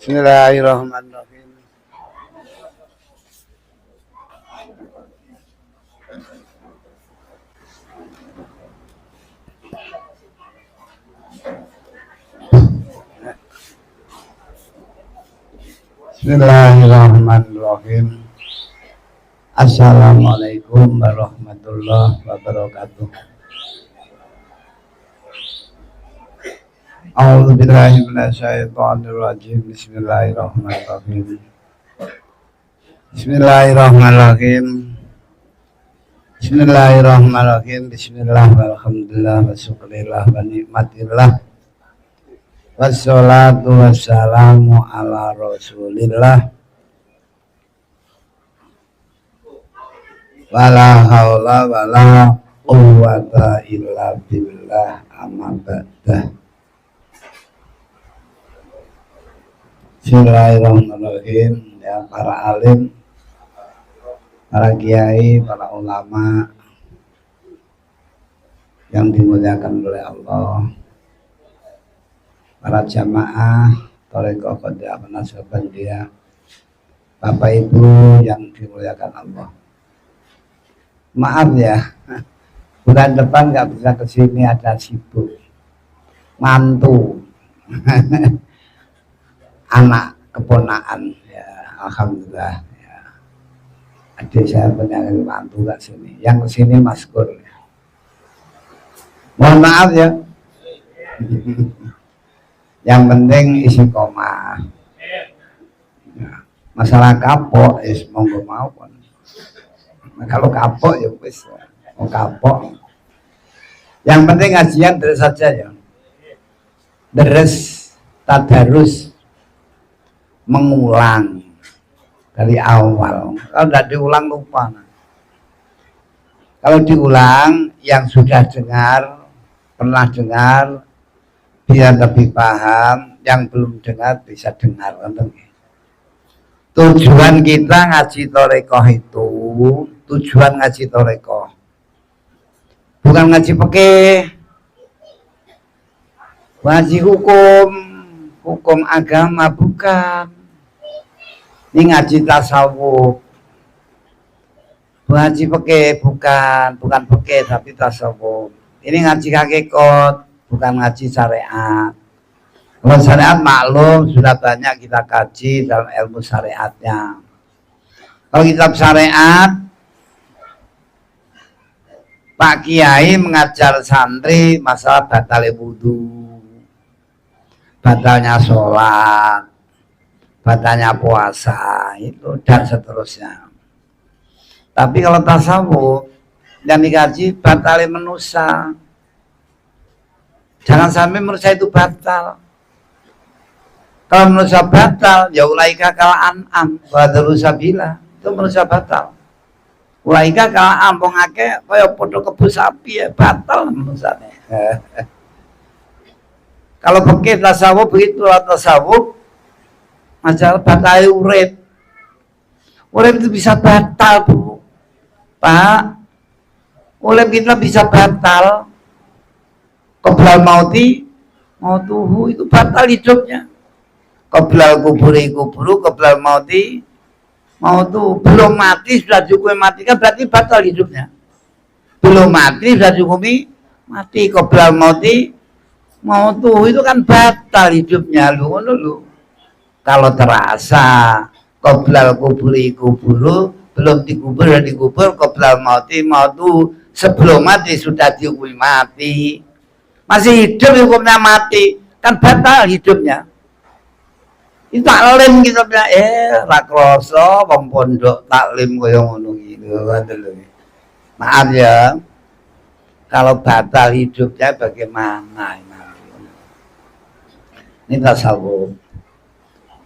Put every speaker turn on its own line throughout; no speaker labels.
Bismillahirrahmanirrahim. Bismillahirrahmanirrahim. Assalamualaikum warahmatullahi wabarakatuh. A'udzubillahi minasyaitonirrajim. Bismillahirrahmanirrahim. Bismillahirrahmanirrahim. Bismillahirrahmanirrahim. Bismillah walhamdulillah wa syukurillah wa nikmatillah. Wassalatu wassalamu ala rasulillah. Wala haula wala quwwata illa billah, amma ba'dah. Bismillahirrahmanirrahim. Ya, para alim, para kiai, para ulama yang dimuliakan oleh Allah, para jamaah Thariqah Qadiyah Naqsyabandiyah, Bapak Ibu yang dimuliakan Allah. Maaf ya, bulan depan nggak bisa kesini, ada sibuk mantu. Anak keponakan ya, alhamdulillah ya. Adik saya penyakit mantu gak sini, yang kesini Mas Kur ya. Mohon maaf ya. Yang penting isi koma ya. Masalah kapok monggo mawon. Nah, kalau kapok ya wis mau kapok, yang penting ngajian terus saja ya, deres tadarus, mengulang dari awal. Kalau tidak diulang lupa. Kalau diulang, yang sudah dengar, pernah dengar, biar lebih paham. Yang belum dengar bisa dengar. Tujuan kita ngaji Thariqah itu, tujuan ngaji Thariqah bukan ngaji fikih, ngaji hukum agama, bukan. Ini ngaji tasawuf. Ngaji fikih bukan fikih tapi tasawuf. Ini ngaji hakikat, bukan ngaji syariat. Kalau syariat maklum sudah banyak kita kaji dalam ilmu syariatnya. Kalau kitab syariat, Pak Kiai mengajar santri masalah batal wudu, batalnya sholat, batalnya puasa, itu dan seterusnya. Tapi kalau tasawuf yang dikaji batalnya manusia. Jangan sampai manusia itu batal. Kalau manusia batal, ya ulaika kal an'am wa sabila, itu manusia batal. Ulaika kal an'am wong akeh kaya padha kebo sapi ya, batal manusiane. Kalau fikih tasawuf begitu, tasawuf masalah batal urip. Urip itu bisa batal, Bu. Pak. Urip kita bisa batal. Qoblal mauti, mautuhu, itu batal hidupnya. Qoblal kuburi kuburu, qoblal mauti, mautu. Belum mati sudah cukup mati, kan berarti batal hidupnya. Belum mati sudah cukup mati. Qoblal mauti, mautu, itu kan batal hidupnya. Lu. Kalau terasa qoblal kuburi kuburu, belum dikubur dan dikubur, qoblal mauti mautu, sebelum mati sudah dihukumi mati. Masih hidup hukumnya mati, kan batal hidupnya. Itu taklim kita bilang, rakroso wong pondok taklim kaya ngono gitu. Maaf ya, kalau batal hidupnya bagaimana? Ini tasawuf.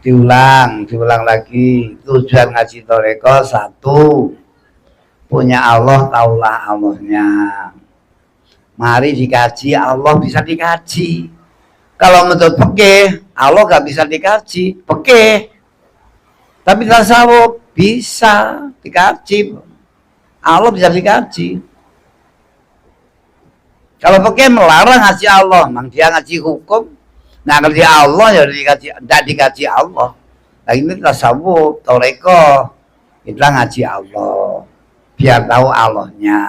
Diulang lagi. Tujuan ngaji Thariqah satu, punya Allah, taulah Allahnya. Mari dikaji, Allah bisa dikaji. Kalau menurut fikih, Allah gak bisa dikaji, fikih. Tapi tasawuf bisa dikaji, Allah bisa dikaji. Kalau fikih melarang ngaji Allah, memang dia ngaji hukum, Nah kalau Allah ya tidak dikaji Allah. Nah ini tasawuf, toreko, kita ngaji Allah, biar tahu Allahnya.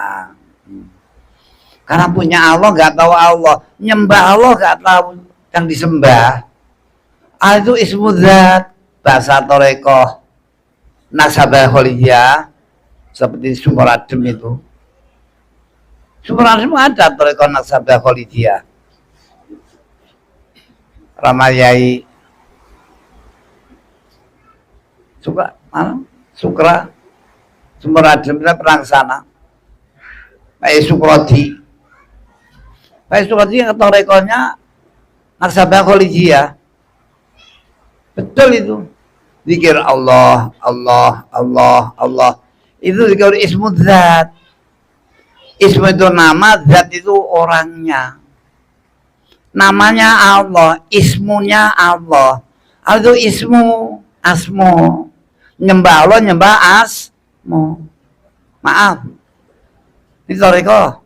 Karena punya Allah nggak tahu Allah, nyembah Allah nggak tahu yang disembah. Itu ismu dzat, bahasa toreko, nasabah kholiyah, seperti Sumur Adem itu. Sumur Adem ada toreko nasabah kholiyah. Ramayai Sukra Sumur Adem perang sana. Pak Sukrodi yang torekonya nasabah kholiyah. Betul itu. Zikir Allah, Allah, Allah, Allah. Itu zikir ismu dzat. Ismu itu nama, zat itu orangnya. Namanya Allah, ismunya Allah. Itu ismu, asmo. Nyembah Allah, nyembah asmo. Maaf. Ini toreko.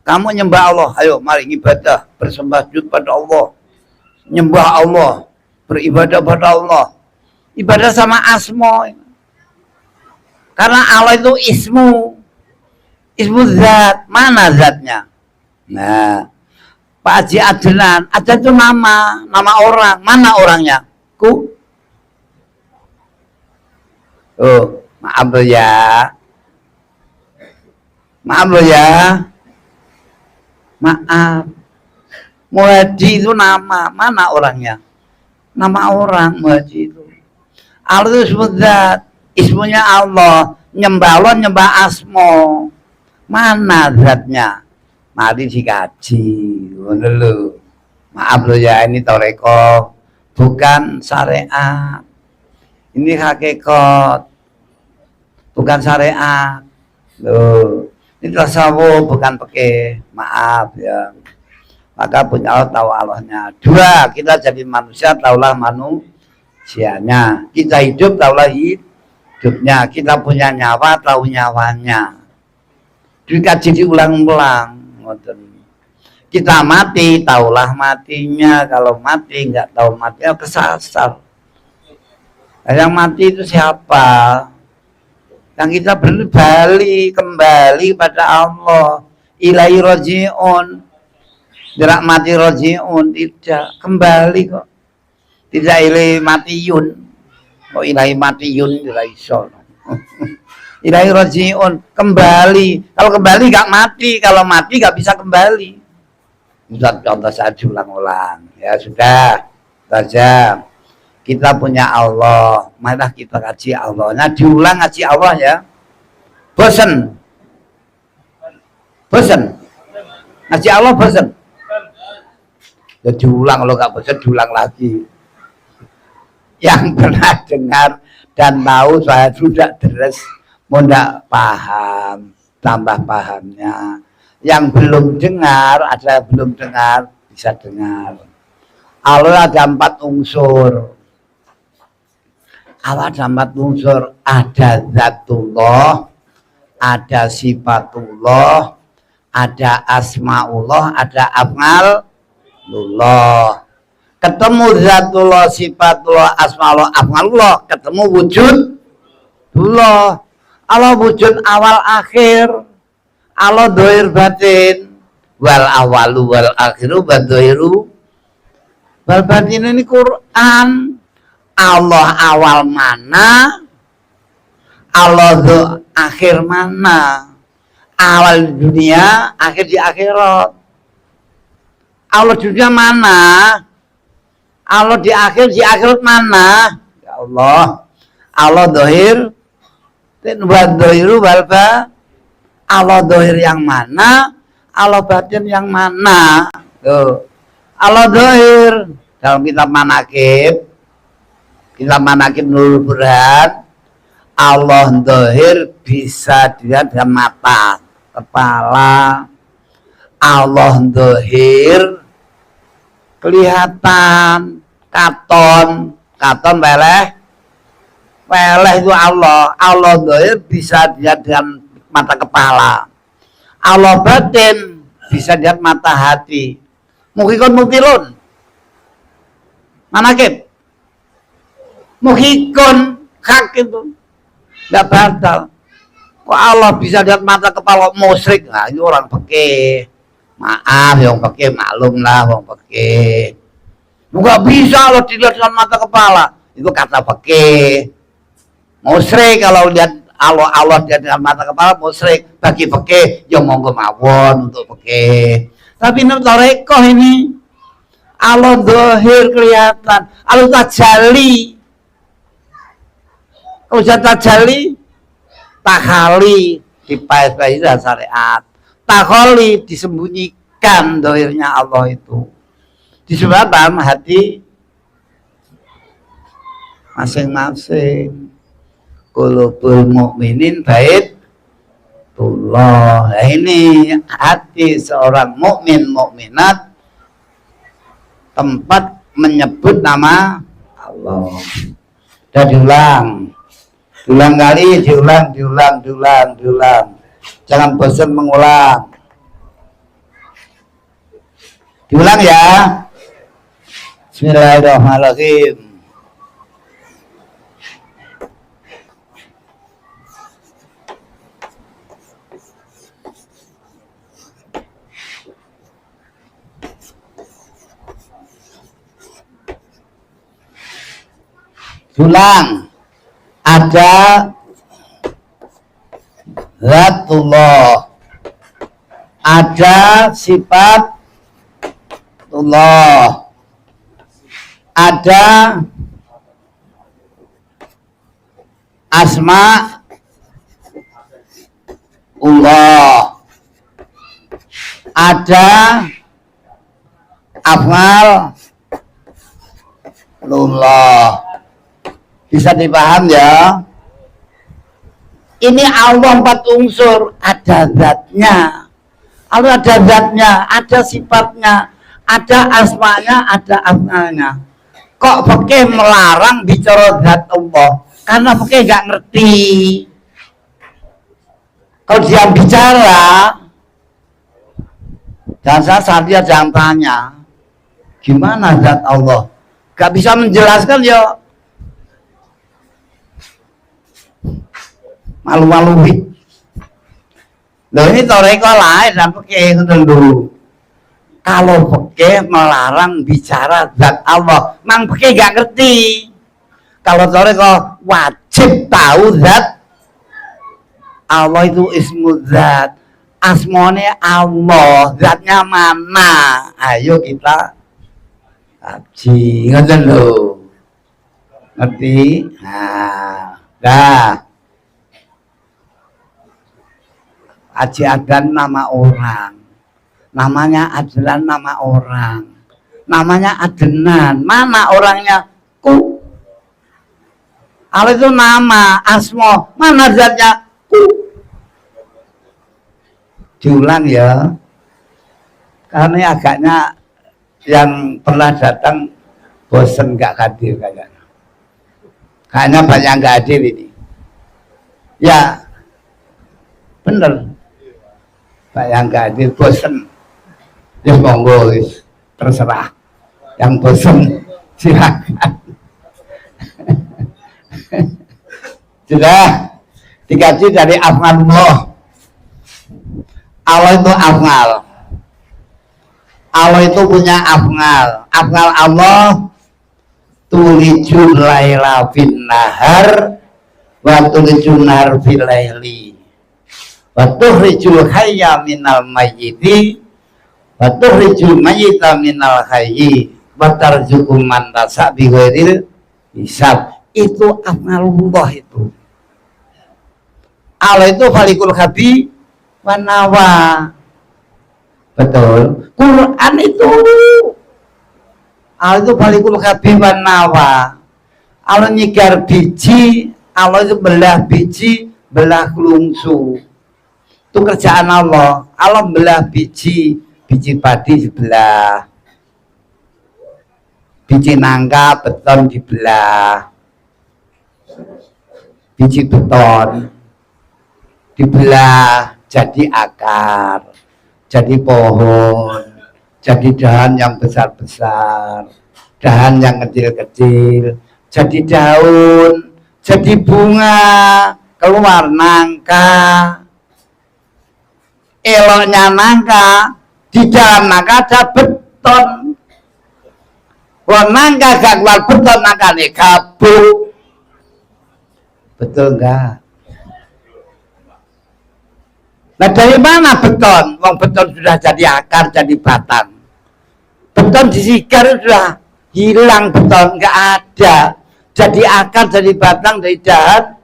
Kamu nyembah Allah. Ayo, mari ibadah, bersembah sujud pada Allah. Nyembah Allah, beribadah pada Allah. Ibadah sama asmo. Karena Allah itu ismu. Ismu zat. Mana zatnya? Nah, Pak Haji Adnan, Adnan itu nama orang. Mana orangnya? Oh, maaf loh ya. Maaf loh ya. Maaf. Muhadi itu nama. Mana orangnya? Nama orang Muhadi itu. Allah itu ismu zat. Ismunya Allah. Nyembah Allah, nyembah asmo. Mana zatnya? Mari dikaji, dulu. Maaf loh ya, ini toreko, bukan syariat. Ini hakikat, bukan syariat. Loh, ini tasawuf, bukan pakai. Maaf ya. Maka punya Allah tahu Allahnya. Dua, kita jadi manusia, tahulah manusianya. Kita hidup, tahulah hidupnya. Kita punya nyawa, tahu nyawanya. Dikaji diulang-ulang. Kita mati, taulah matinya. Kalau mati nggak tahu matinya, kesasar. Nah, yang mati itu siapa? Yang kita kembali pada Allah. Ilahi roji'un. Tidak mati roji'un, tidak. Kembali kok. Tidak ilahi matiyun. Kok ilahi matiyun, tidak iso. Ilahi roji'un, kembali. Kalau kembali gak mati, kalau mati gak bisa kembali. Bisa contoh saja ulang-ulang. Ya sudah, saja. Kita punya Allah, malah kita kaji Allahnya, diulang ngaji Allah ya. Bosen, ngaji Allah bosen. Ya diulang, kalau gak bosen diulang lagi. Yang pernah dengar dan tahu saya sudah deres. Mau tidak paham, tambah pahamnya. Yang belum dengar, bisa dengar. Allah ada 4 unsur. Allah ada 4 unsur. Ada zatullah, ada sifatullah, ada asmaullah, ada af'alullah. Ketemu zatullah, sifatullah, asmaullah, af'alullah, ketemu wujudullah. Allah wujud awal akhir, Allah dohir batin, wal awalu wal akhiru wal dohiru wal batin. Ini Quran. Allah awal mana, Allah akhir mana? Awal dunia, akhir di akhirat. Allah dunia mana? Allah di akhirat mana? Ya Allah. Allah dohir, buat dohiru balba. Allah dohir yang mana? Allah batin yang mana? Tuh. Allah dohir dalam kitab manakib Nurul Burhan. Allah dohir bisa dilihat dengan mata, kepala. Allah dohir kelihatan, katon weleh itu Allah. Allah dohir bisa dilihat dengan mata kepala. Allah batin bisa dilihat mata hati. Mukikun mukilun. manakib muhikun hak itu nggak batal. Kok Allah bisa lihat mata kepala musyrik? Nah, itu orang pakai maaf, yang pakai maklum lah, yang pakai nggak bisa loh dilihat dengan mata kepala. Itu kata pakai musyrik. Kalau lihat Allah lihat dengan mata kepala musyrik. Bagi pakai yang monggo mawon untuk pakai. Tapi menurut rekoh ini Allah dohir kelihatan, Allah tajali. Kalau tajali takhali dipaes-paes dalam syariat, takhali disembunyikan dohirnya Allah itu disebabkan hati masing-masing. Qulubul mukminin baitullah. Nah, ini hati seorang mukmin mukminat tempat menyebut nama Allah. Dan diulang kali, diulang. Jangan bosan mengulang. Diulang ya. Bismillahirrahmanirrahim. Diulang. Ada zatullah, ada sifat Allah, ada asma Allah, ada afal Allah. Bisa dipaham ya? Ini Allah 4 unsur, ada zatnya. Allah ada zatnya, ada sifatnya, ada asmanya, ada afalnya. Kok pakai melarang bicara zat Allah? Karena pakai nggak ngerti. Kalau dia bicara, dia jangan tanya, gimana zat Allah? Gak bisa menjelaskan ya. Malu-maluin. Loh ini toreko lain dan pakai dulu. Kalau pakai melarang bicara zat Allah, mang pakai gak ngerti. Kalau toreko wajib tahu zat Allah itu ismu zat, asmone Allah, zatnya mana? Ayo kita kaji, ngerti lho. Ngerti? Nah, dah. Haji Adnan nama orang, namanya Adnan nama orang, namanya Adnan, mana orangnya? Ku. Allah itu nama, asmo, mana zatnya? Ku. Diulang ya, karena agaknya yang pernah datang bosen gak hadir kayaknya. Kayaknya banyak gak hadir ini. Ya, bener. Yang gak hadir bosen, ya monggo, terserah. Yang bosen silakan. Sudah dikaji dari afalullah. Allah itu afal. Allah itu punya afal. Afal Allah tulijul laila fin nahar wa tulijul nahar fil laili. Wa tukhrijul hayya minal mayyiti wa tukhrijul mayyita minal hayyi wa tarzuqu man tas'a bi ghairil hisab. Itu afalullah itu. Allah itu falikul khabi wa nawa. Betul. Quran itu Allah itu falikul khabi wa nawa. Allah nyigar biji, Allah itu belah biji, belah kelungsu. Itu kerjaan Allah. Allah belah biji padi dibelah, biji nangka beton dibelah, biji beton dibelah jadi akar, jadi pohon, jadi dahan yang besar-besar, dahan yang kecil-kecil jadi daun, jadi bunga, keluar nangka. Eloknya nangka, di dalam nangka ada beton. Kalau nangka gak keluar beton, nangka nih gabuk. Betul enggak? Nah dari mana beton? Wong beton sudah jadi akar, jadi batang. Beton disigar sudah hilang, beton nggak ada. Jadi akar, jadi batang, dari dahan,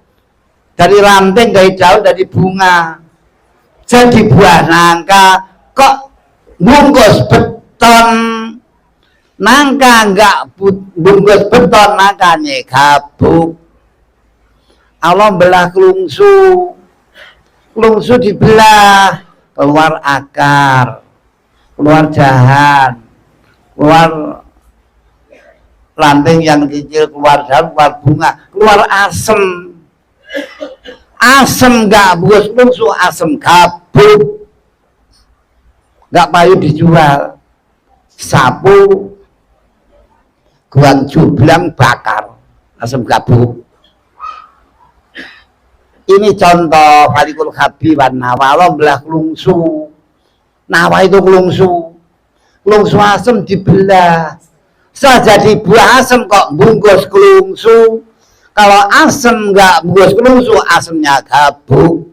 dari ranting, dari daun, dari bunga. Jadi buah nangka kok bungkus beton. Nangka nggak bungkus beton, nangkanya gabuk. Allah belah kelungsu. Kelungsu dibelah, keluar akar, keluar dahan, keluar ranting yang kecil, keluar daun, keluar bunga, keluar asem. Asem nggak bungkus kelungsu, asem gabuk. Nggak payu dijual. Sapu guang jublang bakar, asem gabuk. Ini contoh falikul habi wan nawa. Allah belah kelungsu. Nawa itu kelungsu. Kelungsu asem dibelah. Jadi buah asem kok bungkus kelungsu. Kalau asem nggak bungkus kelungsu, asemnya gabuk.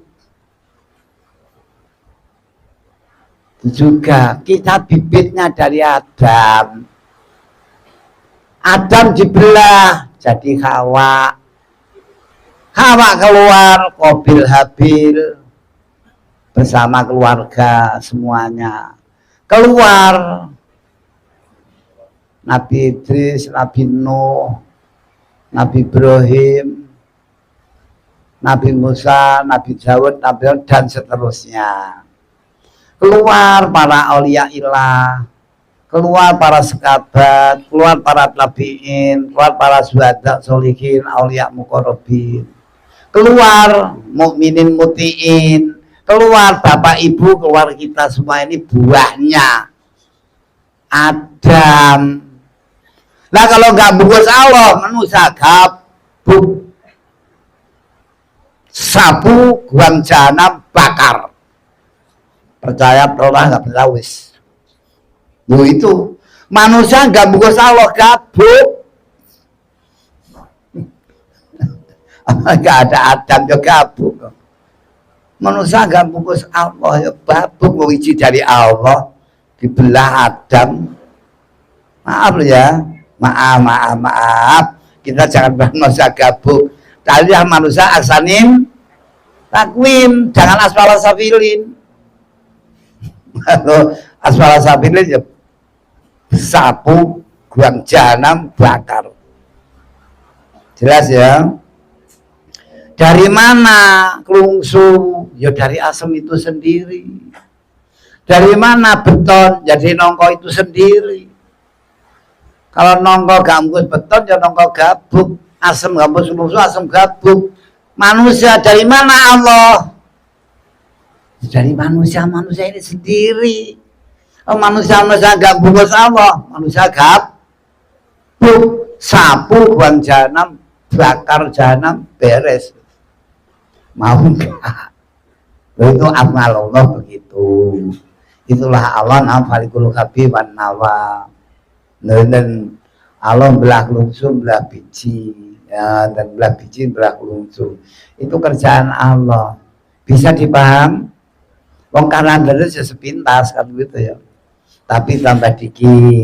Juga kita bibitnya dari Adam. Adam dibelah jadi Hawa. Hawa keluar, Qabil Habil bersama keluarga semuanya. Keluar Nabi Idris, Nabi Nuh, Nabi Ibrahim, Nabi Musa, Nabi Dawud, Nabi dan seterusnya. Keluar para aulia ilah, keluar para sekabat, keluar para tabiin, keluar para syuhada sholihin, aulia muqarrabin. Keluar mukminin mutiin, keluar bapak ibu, keluar kita semua ini buahnya Adam. Nah kalau nggak bungkus Allah, manusia gabuk. Sapu guang jahanam bakar. Percaya orang nggak percaya wis. Itu manusia nggak bungkus Allah, gabuk. Nggak ada Adam ya gabuk. Manusia nggak bungkus Allah ya babuk. Wiji dari Allah dibelah Adam. Maaf ya, maaf. Kita jangan manusia gabuk. Tadi manusia aksanin takwim, jangan asfala safilin. Asfala safilin ya sapu guang jahanam bakar. Jelas ya? Dari mana kelungsu? Ya dari asam itu sendiri. Dari mana beton? Jadi nongko itu sendiri. Kalau nongko gambus beton, ya nongko gabuk. Asam gambus kelungsu, asam gabuk. Manusia dari mana Allah? Dari manusia ini sendiri. Oh, manusia gak bungkus Allah, manusia gabuk. Sapu buang jahanam, bakar jahanam, beres. Mau enggak? Itu amal Allah begitu. Itulah Allah falikul habi wan nawa. Dan Allah belah kelungsu, belah biji, ya, dan belah biji, belah kelungsu. Itu kerjaan Allah. Bisa dipaham? Wong kanan dari sepintas kan gitu ya. Tapi tambah dikit.